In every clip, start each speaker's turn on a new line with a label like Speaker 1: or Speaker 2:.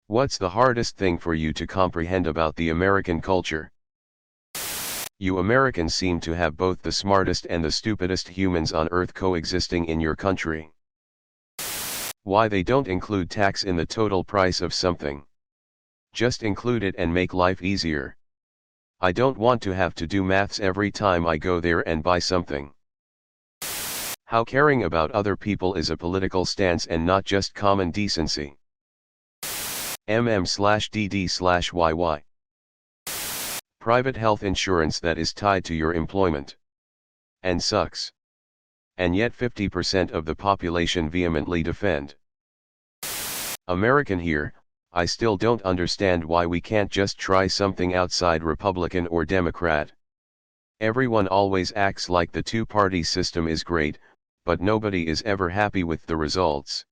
Speaker 1: What's the hardest thing for you to comprehend about the American culture? You Americans seem to have both the smartest and the stupidest humans on earth coexisting in your country. Why they don't include tax in the total price of something? Just include it and make life easier. I don't want to have to do maths every time I go there and buy something. How caring about other people is a political stance and not just common decency. MM/DD/YY. Private health insurance that is tied to your employment. And sucks. And yet 50% of the population vehemently defend. American here, I still don't understand why we can't just try something outside Republican or Democrat. Everyone always acts like the two-party system is great, but nobody is ever happy with the results.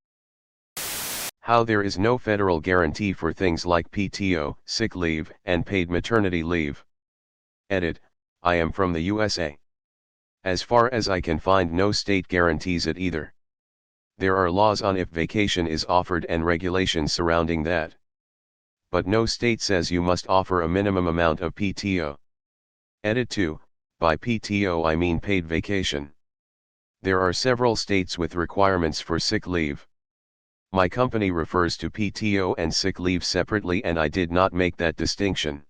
Speaker 1: How there is no federal guarantee for things like PTO, sick leave, and paid maternity leave. Edit, I am from the USA. As far as I can find, no state guarantees it either. There are laws on if vacation is offered and regulations surrounding that. But no state says you must offer a minimum amount of PTO. Edit 2, by PTO I mean paid vacation. There are several states with requirements for sick leave. My company refers to PTO and sick leave separately, and I did not make that distinction.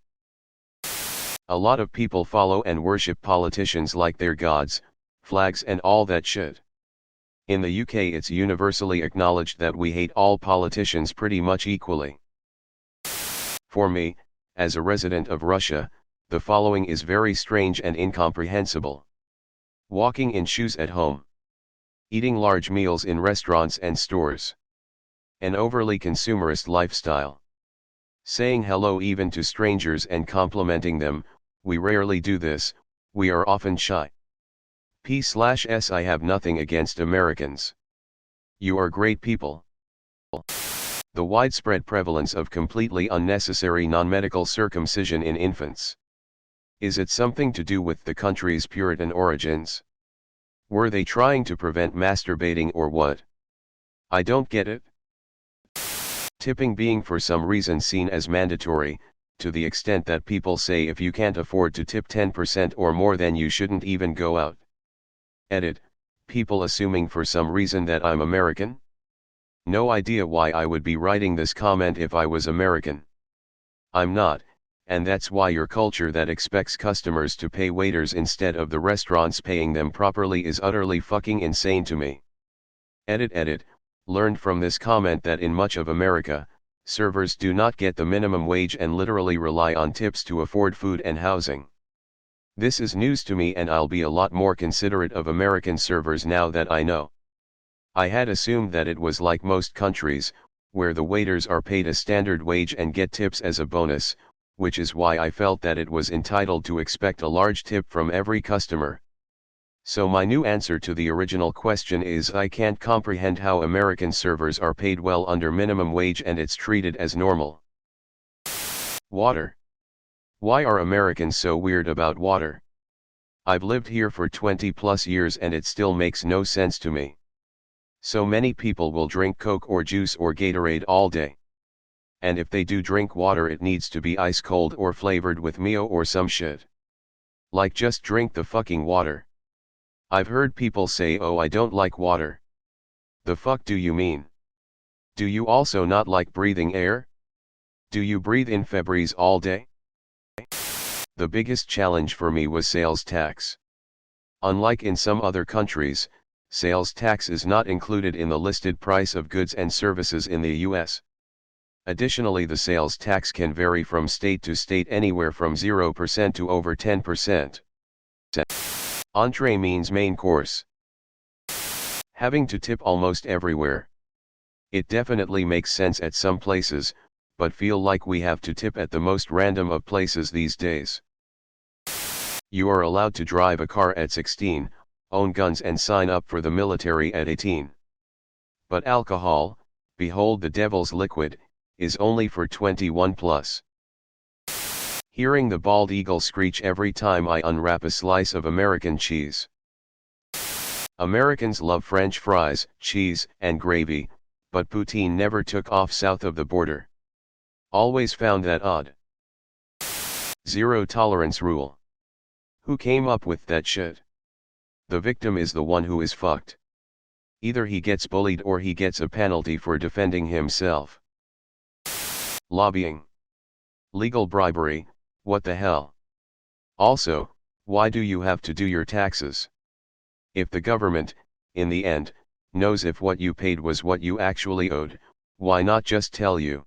Speaker 1: A lot of people follow and worship politicians like their gods, flags and all that shit. In the UK it's universally acknowledged that we hate all politicians pretty much equally. For me, as a resident of Russia, the following is very strange and incomprehensible. Walking in shoes at home. Eating large meals in restaurants and stores. An overly consumerist lifestyle. Saying hello even to strangers and complimenting them, we rarely do this, we are often shy. P/S I have nothing against Americans. You are great people. The widespread prevalence of completely unnecessary non-medical circumcision in infants. Is it something to do with the country's Puritan origins? Were they trying to prevent masturbating or what? I don't get it. Tipping being for some reason seen as mandatory, to the extent that people say if you can't afford to tip 10% or more then you shouldn't even go out. Edit, people assuming for some reason that I'm American? No idea why I would be writing this comment if I was American. I'm not, and that's why your culture that expects customers to pay waiters instead of the restaurants paying them properly is utterly fucking insane to me. Edit, learned from this comment that in much of America, servers do not get the minimum wage and literally rely on tips to afford food and housing. This is news to me, and I'll be a lot more considerate of American servers now that I know. I had assumed that it was like most countries, where the waiters are paid a standard wage and get tips as a bonus, which is why I felt that it was entitled to expect a large tip from every customer. So my new answer to the original question is I can't comprehend how American servers are paid well under minimum wage and it's treated as normal. Water. Why are Americans so weird about water? I've lived here for 20 plus years and it still makes no sense to me. So many people will drink Coke or juice or Gatorade all day. And if they do drink water it needs to be ice cold or flavored with Mio or some shit. Like just drink the fucking water. I've heard people say, oh I don't like water. The fuck do you mean? Do you also not like breathing air? Do you breathe in Febreze all day? The biggest challenge for me was sales tax. Unlike in some other countries, sales tax is not included in the listed price of goods and services in the US. Additionally, the sales tax can vary from state to state anywhere from 0% to over 10%. Entree means main course. Having to tip almost everywhere. It definitely makes sense at some places, but feel like we have to tip at the most random of places these days. You are allowed to drive a car at 16, own guns and sign up for the military at 18. But alcohol, behold the devil's liquid, is only for 21 plus. Hearing the bald eagle screech every time I unwrap a slice of American cheese. Americans love French fries, cheese, and gravy, but poutine never took off south of the border. Always found that odd. Zero tolerance rule. Who came up with that shit? The victim is the one who is fucked. Either he gets bullied or he gets a penalty for defending himself. Lobbying. Legal bribery, what the hell? Also, why do you have to do your taxes? If the government, in the end, knows if what you paid was what you actually owed, why not just tell you?